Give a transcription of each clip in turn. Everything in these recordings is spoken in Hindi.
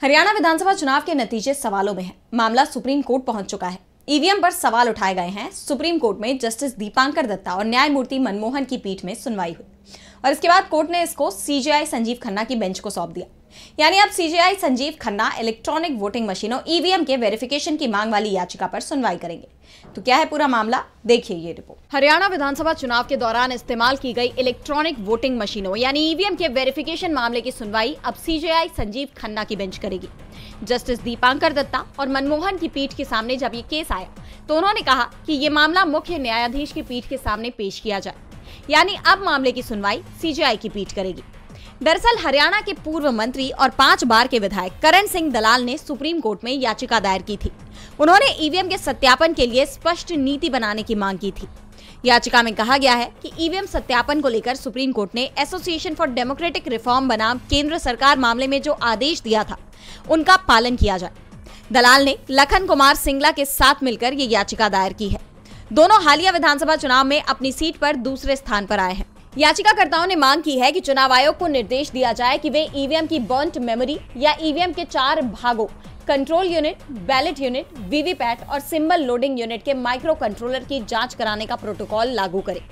हरियाणा विधानसभा चुनाव के नतीजे सवालों में है। मामला सुप्रीम कोर्ट पहुंच चुका है। ईवीएम पर सवाल उठाए गए हैं। सुप्रीम कोर्ट में जस्टिस दीपांकर दत्ता और न्यायमूर्ति मनमोहन की पीठ में सुनवाई हुई और इसके बाद कोर्ट ने इसको सीजेआई संजीव खन्ना की बेंच को सौंप दिया। यानी अब CJI Sanjeev Khanna electronic voting मशीनों ईवीएम के वेरिफिकेशन की मांग वाली याचिका पर सुनवाई करेंगे। तो क्या है पूरा मामला, देखिए ये रिपोर्ट। हरियाणा विधानसभा चुनाव के दौरान इस्तेमाल की गई इलेक्ट्रॉनिक वोटिंग मशीनों यानी ईवीएम के वेरिफिकेशन मामले की सुनवाई अब सीजेआई संजीव खन्ना की बेंच करेगी। जस्टिस दीपांकर दत्ता और मनमोहन की पीठ के सामने जब ये केस आया तो उन्होंने कहा कि ये मामला मुख्य न्यायाधीश की पीठ के सामने पेश किया जाए, यानी अब मामले की सुनवाई सीजेआई की पीठ करेगी। दरअसल हरियाणा के पूर्व मंत्री और 5 बार के विधायक करण सिंह दलाल ने सुप्रीम कोर्ट में याचिका दायर की थी। उन्होंने ईवीएम के सत्यापन के लिए स्पष्ट नीति बनाने की मांग की थी। याचिका में कहा गया है कि ईवीएम सत्यापन को लेकर सुप्रीम कोर्ट ने एसोसिएशन फॉर डेमोक्रेटिक रिफॉर्म बनाम केंद्र सरकार मामले में जो आदेश दिया था उनका पालन किया जाए। दलाल ने लखन कुमार सिंगला के साथ मिलकर ये याचिका दायर की है। दोनों हालिया विधानसभा चुनाव में अपनी सीट पर दूसरे स्थान पर आए हैं। याचिकाकर्ताओं ने मांग की है कि चुनाव आयोग को निर्देश दिया जाए कि वे ईवीएम की बर्न्ट मेमोरी या ईवीएम के 4 भागों control unit, ballot unit, VVPAT और सिंबल लोडिंग यूनिट के माइक्रो कंट्रोलर की जांच कराने का प्रोटोकॉल लागू करे।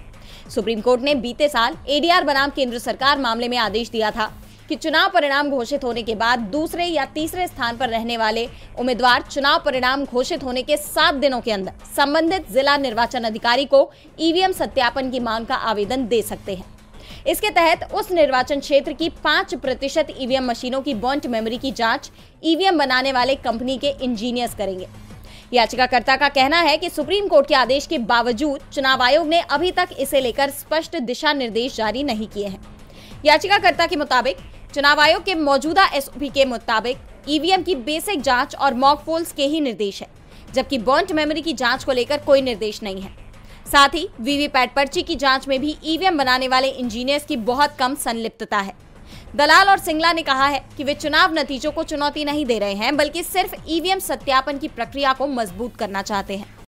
सुप्रीम कोर्ट ने बीते साल एडीआर बनाम केंद्र सरकार मामले में आदेश दिया था कि चुनाव परिणाम घोषित होने के बाद दूसरे या तीसरे स्थान पर रहने वाले उम्मीदवार चुनाव परिणाम घोषित होने के 7 दिनों के अंदर संबंधित जिला निर्वाचन अधिकारी को ईवीएम सत्यापन की मांग का आवेदन दे सकते हैं। इसके तहत उस निर्वाचन क्षेत्र की 5% ईवीएम मशीनों की बर्न्ट मेमोरी की जांच ईवीएम बनाने वाले कंपनी के इंजीनियर्स करेंगे। याचिकाकर्ता का कहना है कि सुप्रीम कोर्ट के आदेश के बावजूद चुनाव आयोग ने अभी तक इसे लेकर स्पष्ट दिशा निर्देश जारी नहीं किए हैं। याचिकाकर्ता के मुताबिक चुनाव आयोग के मौजूदा एसओपी के मुताबिक ईवीएम की बेसिक जांच और मॉक पोल्स के ही निर्देश है, जबकि बर्न्ट मेमोरी की जांच को लेकर कोई निर्देश नहीं है। साथ ही वीवीपैट पर्ची की जांच में भी ईवीएम बनाने वाले इंजीनियर्स की बहुत कम संलिप्तता है। दलाल और सिंगला ने कहा है कि वे चुनाव नतीजों को चुनौती नहीं दे रहे हैं, बल्कि सिर्फ ईवीएम सत्यापन की प्रक्रिया को मजबूत करना चाहते हैं।